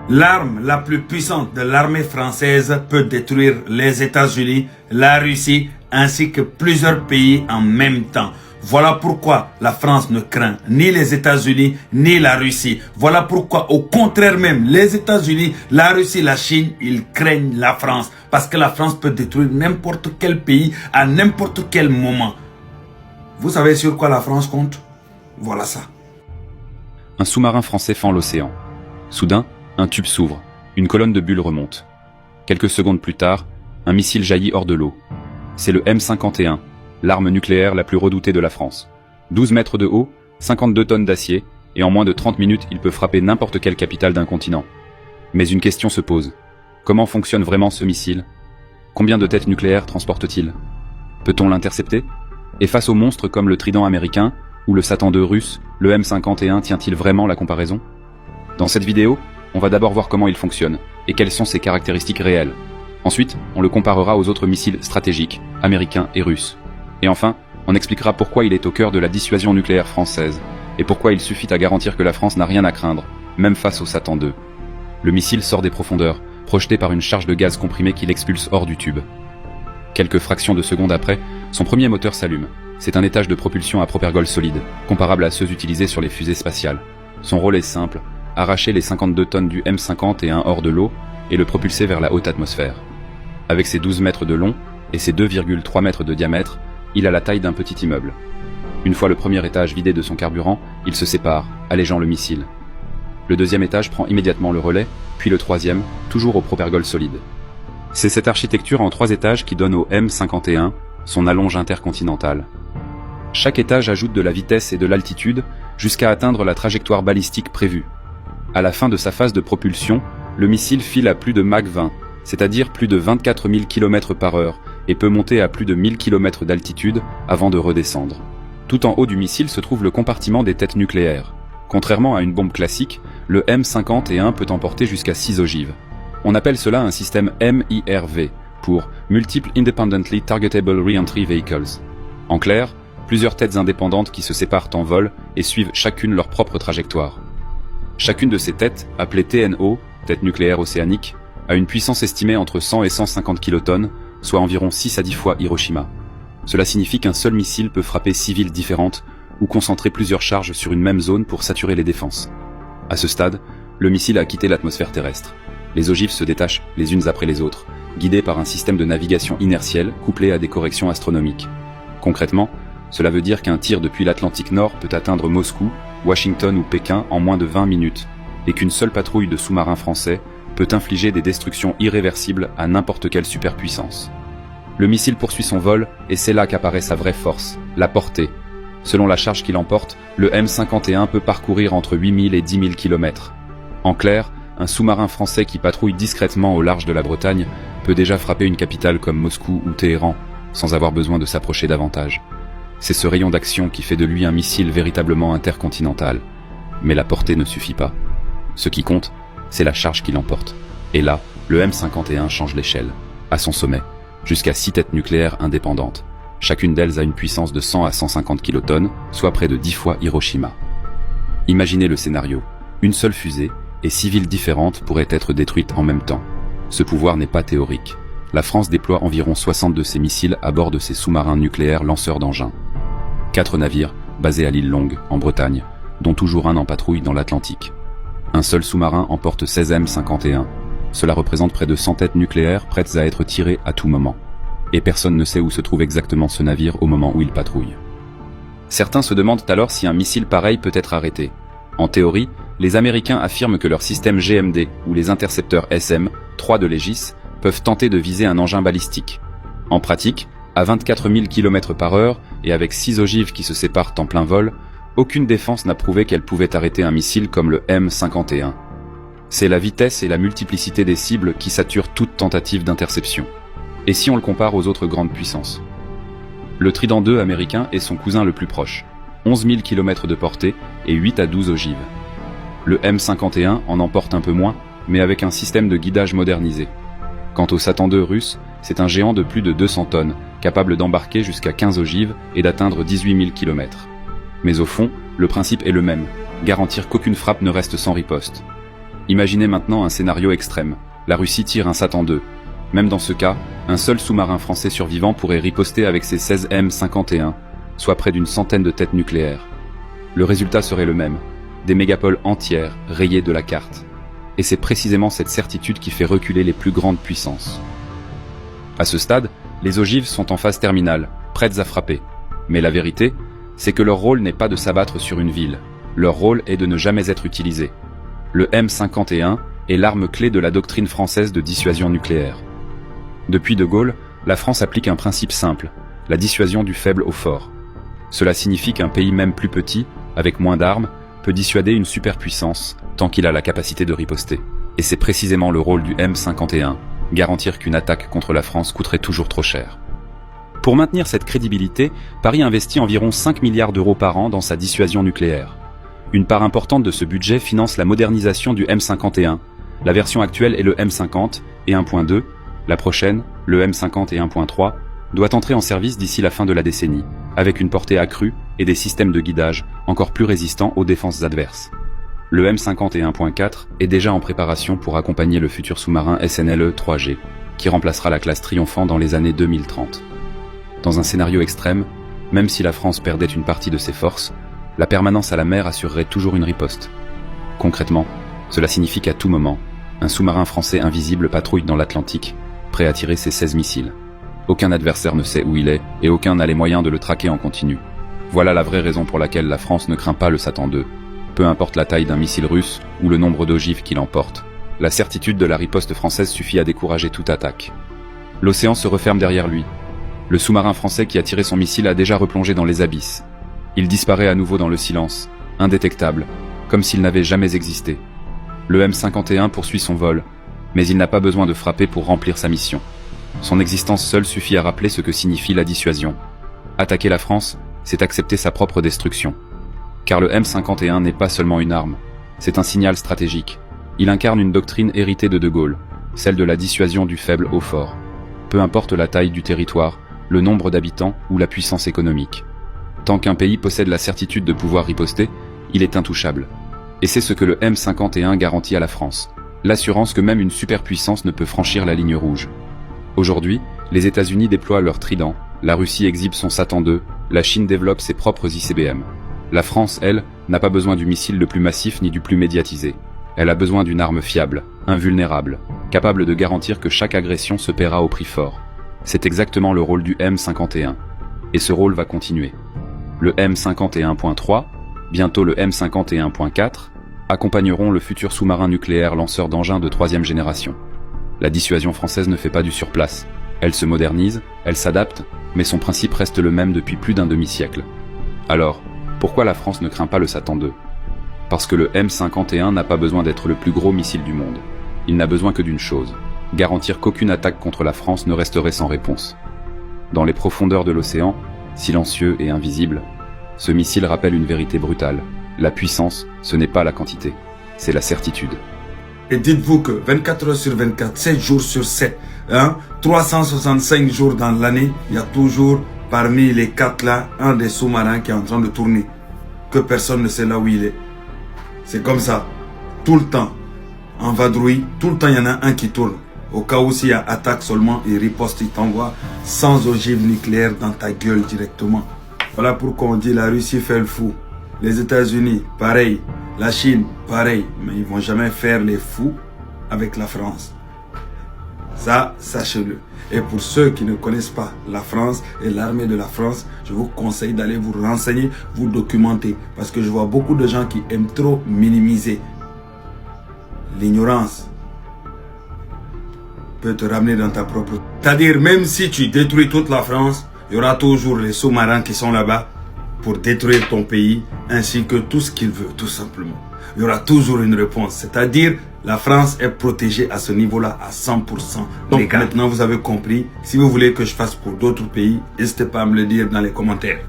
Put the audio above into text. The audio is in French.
L'arme la plus puissante de l'armée française peut détruire les États-Unis, la Russie ainsi que plusieurs pays en même temps. Voilà pourquoi la France ne craint ni les États-Unis ni la Russie. Voilà pourquoi au contraire même, les États-Unis, la Russie, la Chine, ils craignent la France. Parce que la France peut détruire n'importe quel pays à n'importe quel moment. Vous savez sur quoi la France compte? Voilà ça. Un sous-marin français fend l'océan. Soudain, un tube s'ouvre, une colonne de bulles remonte. Quelques secondes plus tard, un missile jaillit hors de l'eau. C'est le M51, l'arme nucléaire la plus redoutée de la France. 12 mètres de haut, 52 tonnes d'acier, et en moins de 30 minutes, il peut frapper n'importe quelle capitale d'un continent. Mais une question se pose. Comment fonctionne vraiment ce missile? Combien de têtes nucléaires transporte-t-il? Peut-on l'intercepter? Et face aux monstres comme le Trident américain, ou le Satan II russe, le M51 tient-il vraiment la comparaison? Dans cette vidéo, on va d'abord voir comment il fonctionne, et quelles sont ses caractéristiques réelles. Ensuite, on le comparera aux autres missiles stratégiques, américains et russes. Et enfin, on expliquera pourquoi il est au cœur de la dissuasion nucléaire française, et pourquoi il suffit à garantir que la France n'a rien à craindre, même face au Satan II. Le missile sort des profondeurs, projeté par une charge de gaz comprimé qui l'expulse hors du tube. Quelques fractions de secondes après, son premier moteur s'allume. C'est un étage de propulsion à propergol solide, comparable à ceux utilisés sur les fusées spatiales. Son rôle est simple, arracher les 52 tonnes du M51 hors de l'eau et le propulser vers la haute atmosphère. Avec ses 12 mètres de long et ses 2,3 mètres de diamètre, il a la taille d'un petit immeuble. Une fois le premier étage vidé de son carburant, il se sépare, allégeant le missile. Le deuxième étage prend immédiatement le relais, puis le troisième, toujours au propergol solide. C'est cette architecture en 3 étages qui donne au M51 son allonge intercontinentale. Chaque étage ajoute de la vitesse et de l'altitude jusqu'à atteindre la trajectoire balistique prévue. À la fin de sa phase de propulsion, le missile file à plus de Mach 20, c'est-à-dire plus de 24 000 km/h, et peut monter à plus de 1000 km d'altitude avant de redescendre. Tout en haut du missile se trouve le compartiment des têtes nucléaires. Contrairement à une bombe classique, le M51 peut emporter jusqu'à 6 ogives. On appelle cela un système MIRV, pour Multiple Independently Targetable Reentry Vehicles. En clair, plusieurs têtes indépendantes qui se séparent en vol et suivent chacune leur propre trajectoire. Chacune de ces têtes, appelée TNO, tête nucléaire océanique, a une puissance estimée entre 100 et 150 kilotonnes, soit environ 6 à 10 fois Hiroshima. Cela signifie qu'un seul missile peut frapper 6 villes différentes ou concentrer plusieurs charges sur une même zone pour saturer les défenses. À ce stade, le missile a quitté l'atmosphère terrestre. Les ogives se détachent les unes après les autres, guidées par un système de navigation inertielle couplé à des corrections astronomiques. Concrètement, cela veut dire qu'un tir depuis l'Atlantique Nord peut atteindre Moscou, Washington ou Pékin en moins de 20 minutes, et qu'une seule patrouille de sous-marins français peut infliger des destructions irréversibles à n'importe quelle superpuissance. Le missile poursuit son vol, et c'est là qu'apparaît sa vraie force, la portée. Selon la charge qu'il emporte, le M51 peut parcourir entre 8000 et 10 000 km. En clair, un sous-marin français qui patrouille discrètement au large de la Bretagne peut déjà frapper une capitale comme Moscou ou Téhéran, sans avoir besoin de s'approcher davantage. C'est ce rayon d'action qui fait de lui un missile véritablement intercontinental. Mais la portée ne suffit pas. Ce qui compte, c'est la charge qu'il emporte. Et là, le M51 change l'échelle. À son sommet, jusqu'à 6 têtes nucléaires indépendantes. Chacune d'elles a une puissance de 100 à 150 kilotonnes, soit près de 10 fois Hiroshima. Imaginez le scénario. Une seule fusée, et 6 villes différentes pourraient être détruites en même temps. Ce pouvoir n'est pas théorique. La France déploie environ 60 de ses missiles à bord de ses sous-marins nucléaires lanceurs d'engins. 4 navires, basés à l'île Longue, en Bretagne, dont toujours un en patrouille dans l'Atlantique. Un seul sous-marin emporte 16 M51. Cela représente près de 100 têtes nucléaires prêtes à être tirées à tout moment. Et personne ne sait où se trouve exactement ce navire au moment où il patrouille. Certains se demandent alors si un missile pareil peut être arrêté. En théorie, les Américains affirment que leur système GMD, ou les intercepteurs SM-3 de l'Aegis, peuvent tenter de viser un engin balistique. En pratique, à 24 000 km/h et avec 6 ogives qui se séparent en plein vol, aucune défense n'a prouvé qu'elle pouvait arrêter un missile comme le M51. C'est la vitesse et la multiplicité des cibles qui saturent toute tentative d'interception. Et si on le compare aux autres grandes puissances? Le Trident II américain est son cousin le plus proche, 11 000 km de portée et 8 à 12 ogives. Le M51 en emporte un peu moins, mais avec un système de guidage modernisé. Quant au Satan II russe, c'est un géant de plus de 200 tonnes, capable d'embarquer jusqu'à 15 ogives et d'atteindre 18 000 km. Mais au fond, le principe est le même, garantir qu'aucune frappe ne reste sans riposte. Imaginez maintenant un scénario extrême. La Russie tire un Satan II. Même dans ce cas, un seul sous-marin français survivant pourrait riposter avec ses 16 M51, soit près d'une centaine de têtes nucléaires. Le résultat serait le même, des mégapoles entières rayées de la carte. Et c'est précisément cette certitude qui fait reculer les plus grandes puissances. À ce stade, les ogives sont en phase terminale, prêtes à frapper. Mais la vérité, c'est que leur rôle n'est pas de s'abattre sur une ville. Leur rôle est de ne jamais être utilisé. Le M51 est l'arme clé de la doctrine française de dissuasion nucléaire. Depuis De Gaulle, la France applique un principe simple, la dissuasion du faible au fort. Cela signifie qu'un pays même plus petit, avec moins d'armes, peut dissuader une superpuissance tant qu'il a la capacité de riposter. Et c'est précisément le rôle du M51, garantir qu'une attaque contre la France coûterait toujours trop cher. Pour maintenir cette crédibilité, Paris investit environ 5 milliards d'euros par an dans sa dissuasion nucléaire. Une part importante de ce budget finance la modernisation du M51. La version actuelle est le M50 et 1.2. La prochaine, le M50 et 1.3, doit entrer en service d'ici la fin de la décennie, avec une portée accrue et des systèmes de guidage encore plus résistants aux défenses adverses. Le M50 et 1.4 est déjà en préparation pour accompagner le futur sous-marin SNLE 3G, qui remplacera la classe Triomphant dans les années 2030. Dans un scénario extrême, même si la France perdait une partie de ses forces, la permanence à la mer assurerait toujours une riposte. Concrètement, cela signifie qu'à tout moment, un sous-marin français invisible patrouille dans l'Atlantique, prêt à tirer ses 16 missiles. Aucun adversaire ne sait où il est, et aucun n'a les moyens de le traquer en continu. Voilà la vraie raison pour laquelle la France ne craint pas le Satan II. Peu importe la taille d'un missile russe ou le nombre d'ogives qui l'emporte, la certitude de la riposte française suffit à décourager toute attaque. L'océan se referme derrière lui. Le sous-marin français qui a tiré son missile a déjà replongé dans les abysses. Il disparaît à nouveau dans le silence, indétectable, comme s'il n'avait jamais existé. Le M51 poursuit son vol, mais il n'a pas besoin de frapper pour remplir sa mission. Son existence seule suffit à rappeler ce que signifie la dissuasion. Attaquer la France, c'est accepter sa propre destruction. Car le M51 n'est pas seulement une arme, c'est un signal stratégique. Il incarne une doctrine héritée de De Gaulle, celle de la dissuasion du faible au fort. Peu importe la taille du territoire, le nombre d'habitants ou la puissance économique. Tant qu'un pays possède la certitude de pouvoir riposter, il est intouchable. Et c'est ce que le M51 garantit à la France. L'assurance que même une superpuissance ne peut franchir la ligne rouge. Aujourd'hui, les États-Unis déploient leur Trident, la Russie exhibe son Satan II, la Chine développe ses propres ICBM. La France, elle, n'a pas besoin du missile le plus massif ni du plus médiatisé. Elle a besoin d'une arme fiable, invulnérable, capable de garantir que chaque agression se paiera au prix fort. C'est exactement le rôle du M51. Et ce rôle va continuer. Le M51.3, bientôt le M51.4, accompagneront le futur sous-marin nucléaire lanceur d'engins de 3e génération. La dissuasion française ne fait pas du surplace. Elle se modernise, elle s'adapte, mais son principe reste le même depuis plus d'un demi-siècle. Alors, pourquoi la France ne craint pas le Satan II? Parce que le M51 n'a pas besoin d'être le plus gros missile du monde. Il n'a besoin que d'une chose, garantir qu'aucune attaque contre la France ne resterait sans réponse. Dans les profondeurs de l'océan, silencieux et invisible, ce missile rappelle une vérité brutale. La puissance, ce n'est pas la quantité, c'est la certitude. Et dites-vous que 24 heures sur 24, 7 jours sur 7, 365 jours dans l'année, il y a toujours parmi les 4 là, un des sous-marins qui est en train de tourner. Que personne ne sait là où il est. C'est comme ça. Tout le temps. En vadrouille, tout le temps il y en a un qui tourne. Au cas où s'il y a attaque seulement, il riposte, il t'envoie sans ogive nucléaire dans ta gueule directement. Voilà pourquoi on dit la Russie fait le fou. Les États-Unis, pareil. La Chine, pareil. Mais ils vont jamais faire les fous avec la France. Ça, sachez-le. Et pour ceux qui ne connaissent pas la France et l'armée de la France, je vous conseille d'aller vous renseigner, vous documenter. Parce que je vois beaucoup de gens qui aiment trop minimiser. L'ignorance peut te ramener dans ta propre... C'est-à-dire, même si tu détruis toute la France, il y aura toujours les sous-marins qui sont là-bas pour détruire ton pays, ainsi que tout ce qu'il veut, tout simplement. Il y aura toujours une réponse. C'est-à-dire, la France est protégée à ce niveau-là, à 100%. Donc maintenant, vous avez compris. Si vous voulez que je fasse pour d'autres pays, n'hésitez pas à me le dire dans les commentaires.